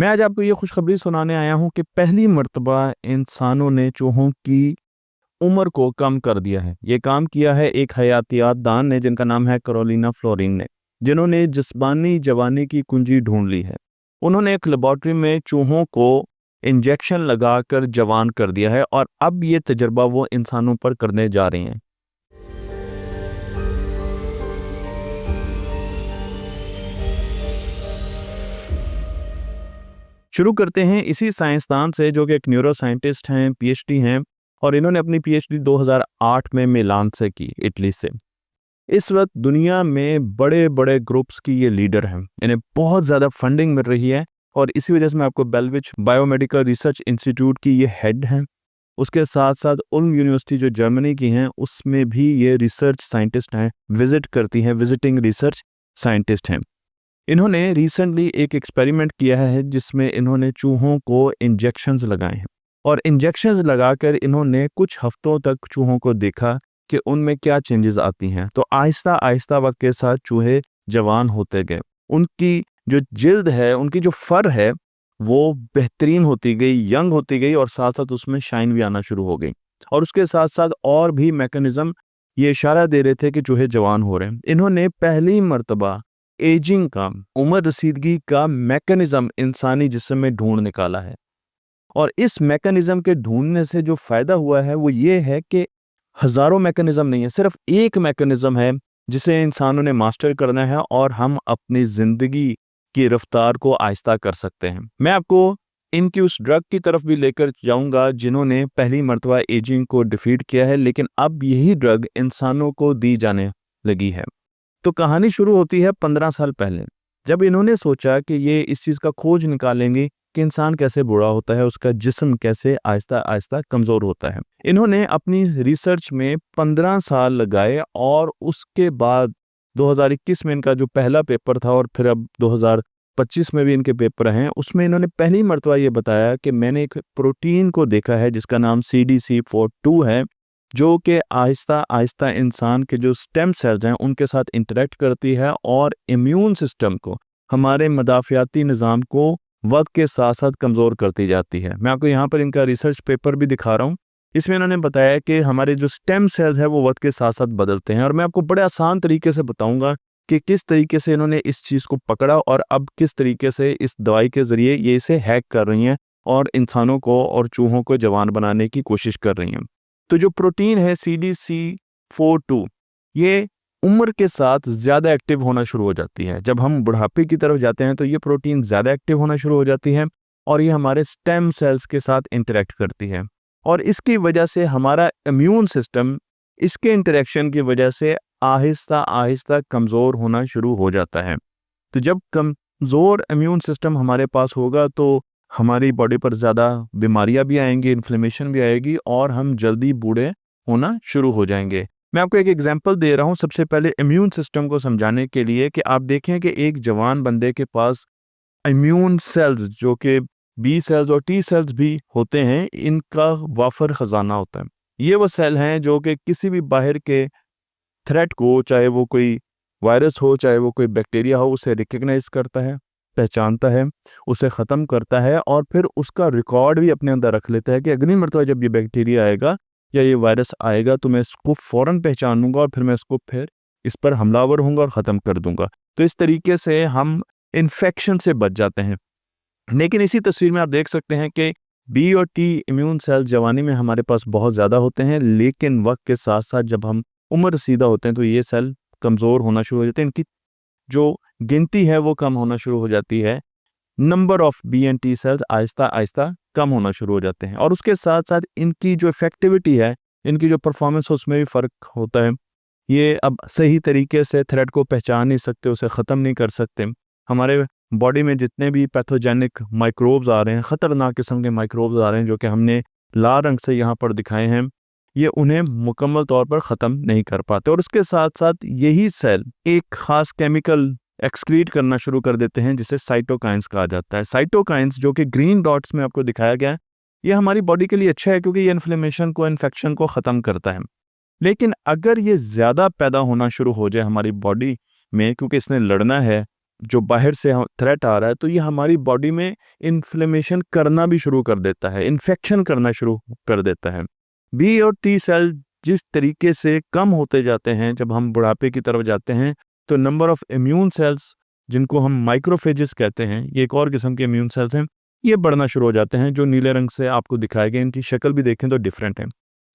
मैं आज आपको ये खुशखबरी सुनाने आया हूँ कि पहली मर्तबा इंसानों ने चूहों की उम्र को कम कर दिया है। ये काम किया है एक हयातियात दान ने जिनका नाम है कैरोलिना फ्लोरिन ने, जिन्होंने जिस्मानी जवानी की कुंजी ढूंढ ली है। उन्होंने एक लेबॉर्ट्री में चूहों को इंजेक्शन लगाकर जवान कर दिया है और अब ये तजर्बा वो इंसानों पर करने जा रही हैं। शुरू करते हैं इसी साइंसदान से जो कि एक न्यूरो साइंटिस्ट हैं, पीएचडी हैं, और इन्होंने अपनी पीएचडी 2008 में मिलान से की, इटली से। इस वक्त दुनिया में बड़े बड़े ग्रुप्स की ये लीडर हैं, इन्हें बहुत ज़्यादा फंडिंग मिल रही है और इसी वजह से मैं आपको बेलविच बायोमेडिकल रिसर्च इंस्टीट्यूट की ये हेड हैं। उसके साथ साथ उल्म यूनिवर्सिटी जो जर्मनी की हैं उसमें भी ये रिसर्च साइंटिस्ट हैं, विजिट करती हैं, विजिटिंग रिसर्च साइंटिस्ट हैं। इन्होंने रिसेंटली एक एक्सपेरिमेंट किया है जिसमें इन्होंने चूहों को इंजेक्शंस लगाए हैं और इंजेक्शंस लगाकर इन्होंने कुछ हफ्तों तक चूहों को देखा कि उनमें क्या चेंजेस आती हैं। तो आहिस्ता आहिस्ता वक्त के साथ चूहे जवान होते गए, उनकी जो जिल्द है, उनकी जो फर है वो बेहतरीन होती गई, यंग होती गई और साथ साथ उसमें शाइन भी आना शुरू हो गई। और उसके साथ साथ और भी मैकेनिज्म ये इशारा दे रहे थे कि चूहे जवान हो रहे हैं। इन्होंने पहली मर्तबा एजिंग का, उम्र रसीदगी का मैकेनिज्म इंसानी जिस्म में ढूंढ निकाला है। और इस मैकेनिज्म के ढूंढने से जो फायदा हुआ है वो ये है कि हजारों मैकेनिज्म नहीं है, सिर्फ एक मैकेनिज्म है जिसे इंसानों ने मास्टर करना है और हम अपनी जिंदगी की रफ्तार को आहिस्ता कर सकते हैं। मैं आपको इनकी उस ड्रग की तरफ भी लेकर जाऊंगा जिन्होंने पहली मर्तबा एजिंग को डिफीट किया है, लेकिन अब यही ड्रग इंसानों को दी जाने लगी है। तो कहानी शुरू होती है 15 साल पहले, जब इन्होंने सोचा कि ये इस चीज़ का खोज निकालेंगे कि इंसान कैसे बूढ़ा होता है, उसका जिस्म कैसे आहिस्ता आहिस्ता कमज़ोर होता है। इन्होंने अपनी रिसर्च में 15 साल लगाए और उसके बाद 2021 में इनका जो पहला पेपर था और फिर अब 2025 में भी इनके पेपर हैं, उसमें इन्होंने पहली मर्तबा ये बताया कि मैंने एक प्रोटीन को देखा है जिसका नाम CDC42 है, जो कि आहिस्ता आहिस्ता इंसान के जो स्टेम सेल्स हैं उनके साथ इंटरेक्ट करती है और इम्यून सिस्टम को, हमारे मदाफियाती निज़ाम को वक्त के साथ साथ कमज़ोर करती जाती है। मैं आपको यहाँ पर इनका रिसर्च पेपर भी दिखा रहा हूँ। इसमें इन्होंने बताया कि हमारे जो स्टेम सेल्स है वो वक्त के साथ साथ बदलते हैं और मैं आपको बड़े आसान तरीके से बताऊँगा कि किस तरीके से इन्होंने इस चीज़ को पकड़ा और अब किस तरीके से इस दवाई के ज़रिए ये इसे हैक कर रही हैं और इंसानों को और चूहों को जवान बनाने की कोशिश कर रही हैं। तो जो प्रोटीन है CDC42, ये उम्र के साथ ज़्यादा एक्टिव होना शुरू हो जाती है। जब हम बुढ़ापे की तरफ जाते हैं तो ये प्रोटीन ज़्यादा एक्टिव होना शुरू हो जाती है और ये हमारे स्टेम सेल्स के साथ इंटरेक्ट करती है और इसकी वजह से हमारा इम्यून सिस्टम इसके इंटरेक्शन की वजह से आहिस्ता आहिस्ता कमज़ोर होना शुरू हो जाता है। तो जब कमज़ोर इम्यून सिस्टम हमारे पास होगा तो हमारी बॉडी पर ज़्यादा बीमारियां भी आएंगी, इन्फ्लेमेशन भी आएगी और हम जल्दी बूढ़े होना शुरू हो जाएंगे। मैं आपको एक एग्जांपल दे रहा हूं सबसे पहले इम्यून सिस्टम को समझाने के लिए कि आप देखें कि एक जवान बंदे के पास इम्यून सेल्स जो कि बी सेल्स और टी सेल्स भी होते हैं, इनका वाफर ख़जाना होता है। ये वो सेल हैं जो कि किसी भी बाहर के थ्रेट को, चाहे वो कोई वायरस हो, चाहे वो कोई बैक्टीरिया हो, उसे रिकग्नाइज करता है, पहचानता है, उसे ख़त्म करता है और फिर उसका रिकॉर्ड भी अपने अंदर रख लेता है कि अगली मर्तबा जब ये बैक्टीरिया आएगा या ये वायरस आएगा तो मैं इसको फ़ौरन पहचान लूँगा और फिर मैं इसको फिर इस पर हमलावर होऊंगा और ख़त्म कर दूंगा। तो इस तरीके से हम इन्फेक्शन से बच जाते हैं। लेकिन इसी तस्वीर में आप देख सकते हैं कि बी और टी इम्यून सेल्स जवानी में हमारे पास बहुत ज़्यादा होते हैं, लेकिन वक्त के साथ साथ जब हम उम्र रसीदा होते हैं तो ये सेल कमज़ोर होना शुरू हो जाते हैं, इनकी जो गिनती है वो कम होना शुरू हो जाती है। Number of B and T cells आहिस्ता आहिस्ता कम होना शुरू हो जाते हैं और उसके साथ साथ इनकी जो इफेक्टिविटी है, इनकी जो परफॉर्मेंस है उसमें भी फ़र्क होता है। ये अब सही तरीके से थ्रेट को पहचान नहीं सकते, उसे ख़त्म नहीं कर सकते। हमारे बॉडी में जितने भी पैथोजेनिक माइक्रोब्स आ रहे हैं, ख़तरनाक किस्म के माइक्रोब्स आ रहे हैं जो कि हमने लाल रंग से यहाँ पर दिखाए हैं, ये उन्हें मुकम्मल तौर पर ख़त्म नहीं कर पाते। और उसके साथ साथ यही सेल एक ख़ास केमिकल एक्सक्रीट करना शुरू कर देते हैं जिसे साइटोकाइंस कहा जाता है। साइटोकाइंस जो कि ग्रीन डॉट्स में आपको दिखाया गया है, ये हमारी बॉडी के लिए अच्छा है क्योंकि ये इन्फ्लेमेशन को, इन्फेक्शन को ख़त्म करता है। लेकिन अगर ये ज़्यादा पैदा होना शुरू हो जाए हमारी बॉडी में, क्योंकि इसने लड़ना है जो बाहर से थ्रेट आ रहा है, तो ये हमारी बॉडी में इन्फ्लेमेशन करना भी शुरू कर देता है, इन्फेक्शन करना शुरू कर देता है। बी और टी सेल जिस तरीके से कम होते जाते हैं जब हम बुढ़ापे की तरफ जाते हैं, तो नंबर ऑफ इम्यून सेल्स, जिनको हम माइक्रोफेजेस कहते हैं, ये एक और किस्म के इम्यून सेल्स हैं, ये बढ़ना शुरू हो जाते हैं, जो नीले रंग से आपको दिखाए गए। इनकी शक्ल भी देखें तो डिफरेंट है।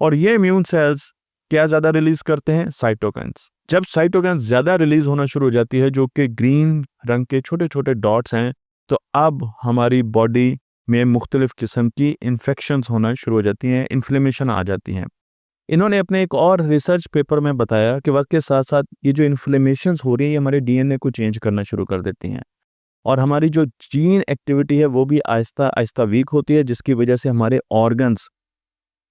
और ये इम्यून सेल्स क्या ज़्यादा रिलीज करते हैं? साइटोकाइंस। जब साइटोकाइंस ज़्यादा रिलीज होना शुरू हो जाती है, जो कि ग्रीन रंग के छोटे छोटे डॉट्स हैं, तो अब हमारी बॉडी में मुख्तलिफ किस्म की इन्फेक्शंस होना शुरू हो जाती हैं, इन्फ्लेमेशन आ जाती हैं। इन्होंने अपने एक और रिसर्च पेपर में बताया कि वक्त के साथ साथ ये जो इन्फ्लेमेशंस हो रही है, ये हमारे डीएनए को चेंज करना शुरू कर देती हैं, और हमारी जो जीन एक्टिविटी है वो भी आहिस्ता आहिस्ता वीक होती है, जिसकी वजह से हमारे ऑर्गन्स,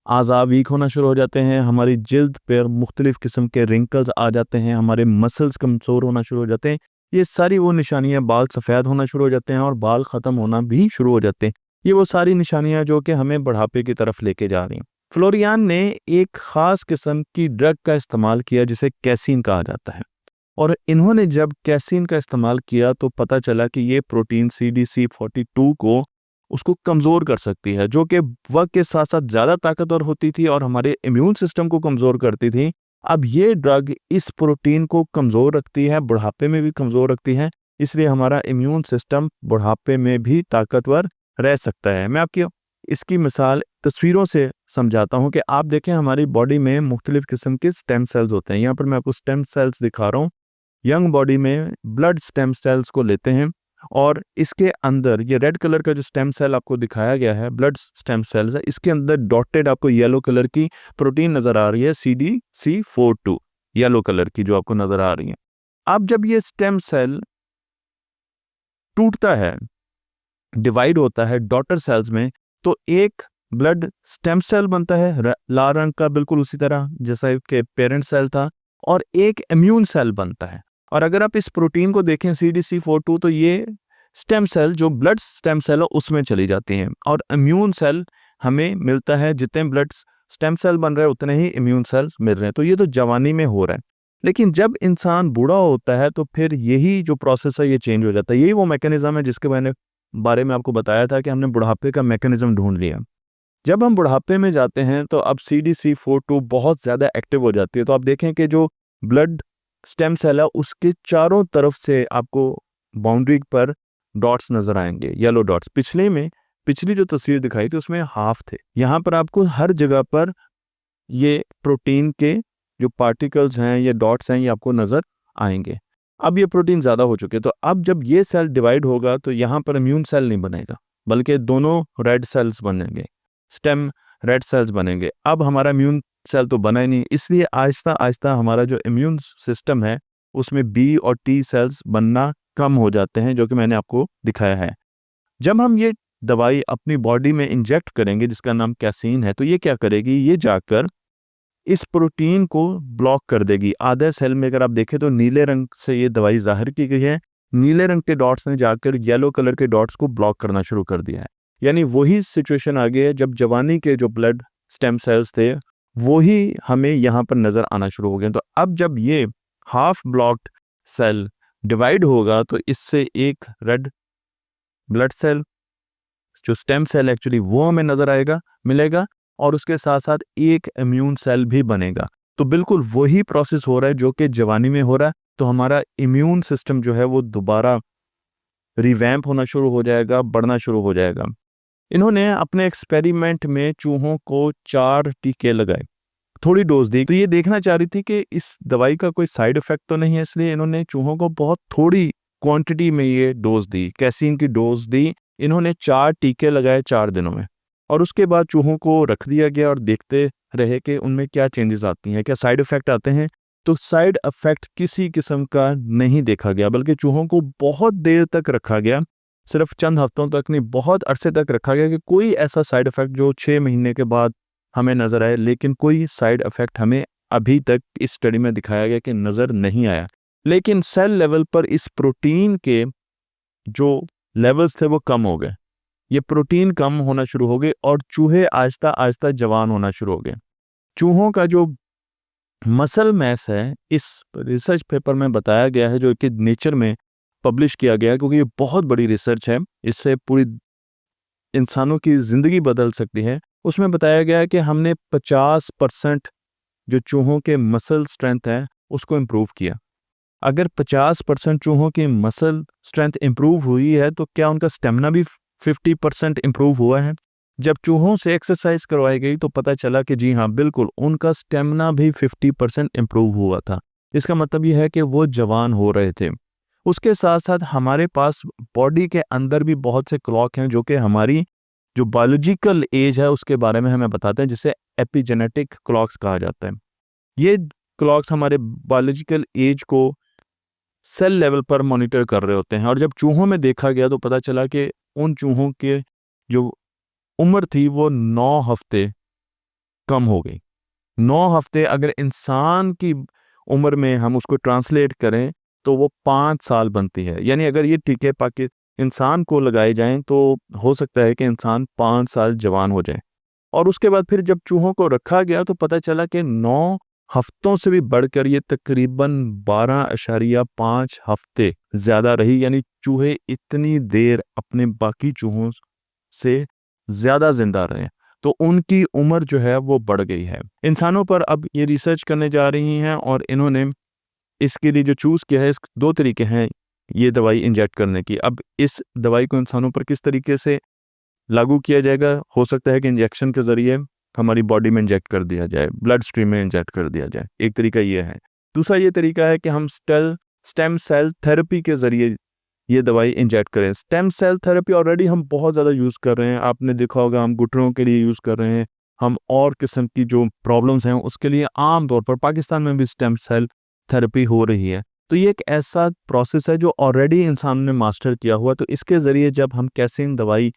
आज़ा वीक होना शुरू हो जाते हैं, हमारी जिल्द पर मुख्तलिफ किस्म के रिंकल्स आ जाते हैं, हमारे मसल्स कमज़ोर होना शुरू हो जाते हैं। ये सारी वो निशानियाँ, बाल सफ़ेद होना शुरू हो जाते हैं और बाल ख़त्म होना भी शुरू हो जाते हैं। ये वो सारी निशानियाँ जो कि हमें बुढ़ापे की तरफ लेके जा रही हैं। फ्लोरियान ने एक ख़ास किस्म की ड्रग का इस्तेमाल किया जिसे कैसीन कहा जाता है, और इन्होंने जब कैसीन का इस्तेमाल किया तो पता चला कि ये प्रोटीन CDC42 को उसको कमज़ोर कर सकती है, जो कि वक्त के साथ साथ ज़्यादा ताकतवर होती थी और हमारे इम्यून सिस्टम को कमज़ोर करती थी। अब ये ड्रग इस प्रोटीन को कमज़ोर रखती है, बुढ़ापे में भी कमज़ोर रखती है, इसलिए हमारा इम्यून सिस्टम बुढ़ापे में भी ताकतवर रह सकता है। मैं आपकी इसकी मिसाल तस्वीरों से समझाता हूँ कि आप देखें, हमारी बॉडी में मुख्तलिफ किस्म के स्टेम सेल्स होते हैं। यहाँ पर मैं आपको स्टेम सेल्स दिखा रहा हूँ। यंग बॉडी में ब्लड स्टेम सेल्स को लेते हैं, और इसके अंदर ये रेड कलर का जो स्टेम सेल आपको दिखाया गया है, ब्लड स्टेम सेल्स है, इसके अंदर डॉटेड आपको येलो कलर की प्रोटीन नज़र आ रही है, CDC42 येलो कलर की जो आपको नज़र आ रही है। अब जब ये स्टेम सेल टूटता है, डिवाइड होता है डॉटर सेल्स में, तो एक ब्लड स्टेम सेल बनता है लाल रंग का, बिल्कुल उसी तरह जैसा कि पेरेंट सेल था, और एक इम्यून सेल बनता है। और अगर आप इस प्रोटीन को देखें CDC42, तो ये स्टेम सेल, जो ब्लड स्टेम सेल है, उसमें चली जाती हैं, और इम्यून सेल हमें मिलता है। जितने ब्लड स्टेम सेल बन रहे हैं उतने ही इम्यून सेल्स मिल रहे हैं। तो ये तो जवानी में हो रहा है, लेकिन जब इंसान बूढ़ा होता है तो फिर यही जो प्रोसेस है ये चेंज हो जाता है। यही वो मैकेनिज्म है जिसके बारे में आपको बताया था कि हमने बुढ़ापे का मैकेनिज्म ढूंढ लिया। जब हम बुढ़ापे में जाते हैं तो अब CDC42 बहुत ज़्यादा एक्टिव हो जाती है। तो आप देखें कि जो ब्लड स्टेम सेल है उसके चारों तरफ से आपको बाउंड्री पर डॉट्स नज़र आएंगे, येलो डॉट्स। पिछली जो तस्वीर दिखाई थी उसमें हाफ थे, यहाँ पर आपको हर जगह पर ये प्रोटीन के जो पार्टिकल्स हैं, ये डॉट्स हैं, ये आपको नज़र आएंगे। अब ये प्रोटीन ज़्यादा हो चुके, तो अब जब ये सेल डिवाइड होगा तो यहाँ पर इम्यून सेल नहीं बनेगा, बल्कि दोनों रेड सेल्स बनेंगे, स्टेम रेड सेल्स बनेंगे। अब हमारा इम्यून सेल तो बना ही नहीं, इसलिए आहिस्ता आहिस्ता हमारा जो इम्यून सिस्टम है उसमें B और T सेल्स बनना कम हो जाते हैं, जो कि मैंने आपको दिखाया है। जब हम ये दवाई अपनी बॉडी में इंजेक्ट करेंगे जिसका नाम कैसीन है, तो ये क्या करेगी, ये जाकर इस प्रोटीन को ब्लॉक कर देगी। आधे सेल में अगर आप देखें तो नीले रंग से ये दवाई जाहिर की गई है, नीले रंग के डॉट्स ने जाकर येलो कलर के डॉट्स को ब्लॉक करना शुरू कर दिया है। यानी वही सिचुएशन आ गई है जब जवानी के जो ब्लड स्टेम सेल्स थे वही हमें यहाँ पर नज़र आना शुरू हो गए। तो अब जब ये हाफ ब्लॉक्ड सेल डिवाइड होगा तो इससे एक रेड ब्लड सेल, जो स्टेम सेल एक्चुअली, वो हमें नज़र मिलेगा, और उसके साथ साथ एक इम्यून सेल भी बनेगा। तो बिल्कुल वही प्रोसेस हो रहा है जो कि जवानी में हो रहा है। तो हमारा इम्यून सिस्टम जो है वो दोबारा रिवैम्प होना शुरू हो जाएगा, बढ़ना शुरू हो जाएगा। इन्होंने अपने एक्सपेरिमेंट में चूहों को 4 टीके लगाए, थोड़ी डोज दी, तो ये देखना चाह रही थी कि इस दवाई का कोई साइड इफेक्ट तो नहीं है, इसलिए इन्होंने चूहों को बहुत थोड़ी क्वांटिटी में ये डोज दी, कैसीन की डोज दी। इन्होंने 4 टीके लगाए 4 दिनों में, और उसके बाद चूहों को रख दिया गया और देखते रहे कि उनमें क्या चेंजेस आती हैं, क्या साइड इफ़ेक्ट आते हैं। तो साइड इफ़ेक्ट किसी किस्म का नहीं देखा गया, बल्कि चूहों को बहुत देर तक रखा गया, सिर्फ चंद हफ्तों तक नहीं, बहुत अरसे तक रखा गया कि कोई ऐसा साइड इफ़ेक्ट जो 6 महीने के बाद हमें नज़र आए, लेकिन कोई साइड इफ़ेक्ट हमें अभी तक इस स्टडी में दिखाया गया कि नज़र नहीं आया। लेकिन सेल लेवल पर इस प्रोटीन के जो लेवल्स थे वो कम हो गए, ये प्रोटीन कम होना शुरू हो गए, और चूहे आहिस्ता आहिस्ता जवान होना शुरू हो गए। चूहों का जो मसल मैस है, इस रिसर्च पेपर में बताया गया है, जो कि नेचर में पब्लिश किया गया, क्योंकि ये बहुत बड़ी रिसर्च है, इससे पूरी इंसानों की ज़िंदगी बदल सकती है। उसमें बताया गया है कि हमने 50% जो चूहों के मसल स्ट्रेंथ है उसको इम्प्रूव किया। अगर 50% चूहों की मसल स्ट्रेंथ इम्प्रूव हुई है तो क्या उनका स्टेमिना भी 50% इम्प्रूव हुआ है? जब चूहों से एक्सरसाइज करवाई गई तो पता चला कि जी हाँ, बिल्कुल उनका स्टेमिना भी 50% इम्प्रूव हुआ था। इसका मतलब ये है कि वो जवान हो रहे थे। उसके साथ साथ हमारे पास बॉडी के अंदर भी बहुत से क्लॉक हैं जो कि हमारी जो बायोलॉजिकल एज है उसके बारे में हमें बताते हैं, जिसे एपिजेनेटिक क्लॉक्स कहा जाता है। ये क्लॉक्स हमारे बायोलॉजिकल एज को सेल लेवल पर मॉनिटर कर रहे होते हैं। और जब चूहों में देखा गया तो पता चला कि उन चूहों के जो उम्र थी वो 9 हफ्ते कम हो गई। 9 हफ्ते अगर इंसान की उम्र में हम उसको ट्रांसलेट करें तो वो 5 साल बनती है। यानी अगर ये टीके पाके इंसान को लगाए जाएं तो हो सकता है कि इंसान 5 साल जवान हो जाए। और उसके बाद फिर जब चूहों को रखा गया तो पता चला कि 9 हफ्तों से भी बढ़कर ये तकरीबन 12.5 हफ्ते ज़्यादा रही। यानी चूहे इतनी देर अपने बाकी चूहों से ज़्यादा जिंदा रहे, तो उनकी उम्र जो है वो बढ़ गई है। इंसानों पर अब ये रिसर्च करने जा रही हैं और इन्होंने इसके लिए जो चूज़ किया है, इस 2 तरीके हैं ये दवाई इंजेक्ट करने की। अब इस दवाई को इंसानों पर किस तरीके से लागू किया जाएगा? हो सकता है कि इंजेक्शन के ज़रिए हमारी बॉडी में इंजेक्ट कर दिया जाए, ब्लड स्ट्रीम में इंजेक्ट कर दिया जाए, एक तरीका ये है। दूसरा ये तरीका है कि हम स्टेम सेल थेरेपी के ज़रिए ये दवाई इंजेक्ट करें। स्टेम सेल थेरेपी ऑलरेडी हम बहुत ज़्यादा यूज़ कर रहे हैं, आपने देखा होगा हम घुटनों के लिए यूज़ कर रहे हैं, हम और किस्म की जो प्रॉब्लम्स हैं उसके लिए आम तौर पर पाकिस्तान में भी स्टेम सेल थेरेपी हो रही है। तो ये एक ऐसा प्रोसेस है जो ऑलरेडी इंसान ने मास्टर किया हुआ, तो इसके ज़रिए जब हम कैसीन दवाई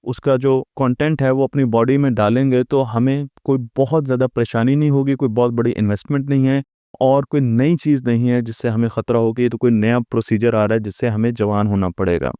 उसका जो कंटेंट है वो अपनी बॉडी में डालेंगे तो हमें कोई बहुत ज़्यादा परेशानी नहीं होगी, कोई बहुत बड़ी इन्वेस्टमेंट नहीं है और कोई नई चीज़ नहीं है जिससे हमें ख़तरा हो कि ये तो कोई नया प्रोसीजर आ रहा है जिससे हमें जवान होना पड़ेगा।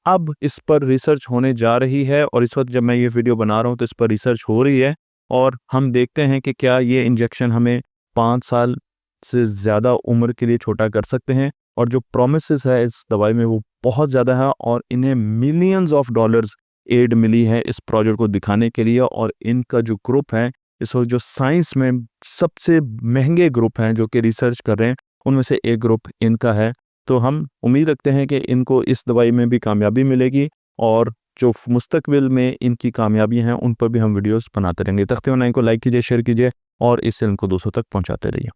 अब इस पर रिसर्च होने जा रही है और इस वक्त जब मैं ये वीडियो बना रहा हूँ तो इस पर रिसर्च हो रही है और हम देखते हैं कि क्या ये इंजेक्शन हमें 5 साल से ज़्यादा उम्र के लिए छोटा कर सकते हैं। और जो प्रोमिसेस है इस दवाई में वो बहुत ज़्यादा है और इन्हें मिलियंस ऑफ डॉलर्स एड मिली है इस प्रोजेक्ट को दिखाने के लिए। और इनका जो ग्रुप है इस वक्त जो साइंस में सबसे महंगे ग्रुप हैं जो कि रिसर्च कर रहे हैं उनमें से एक ग्रुप इनका है। तो हम उम्मीद रखते हैं कि इनको इस दवाई में भी कामयाबी मिलेगी और जो मुस्तकबिल में इनकी कामयाबी हैं उन पर भी हम वीडियोस बनाते रहेंगे। तख्ते ऑनलाइन को लाइक कीजिए, शेयर कीजिए और इस चैनल को दोस्तों तक पहुंचाते रहिए।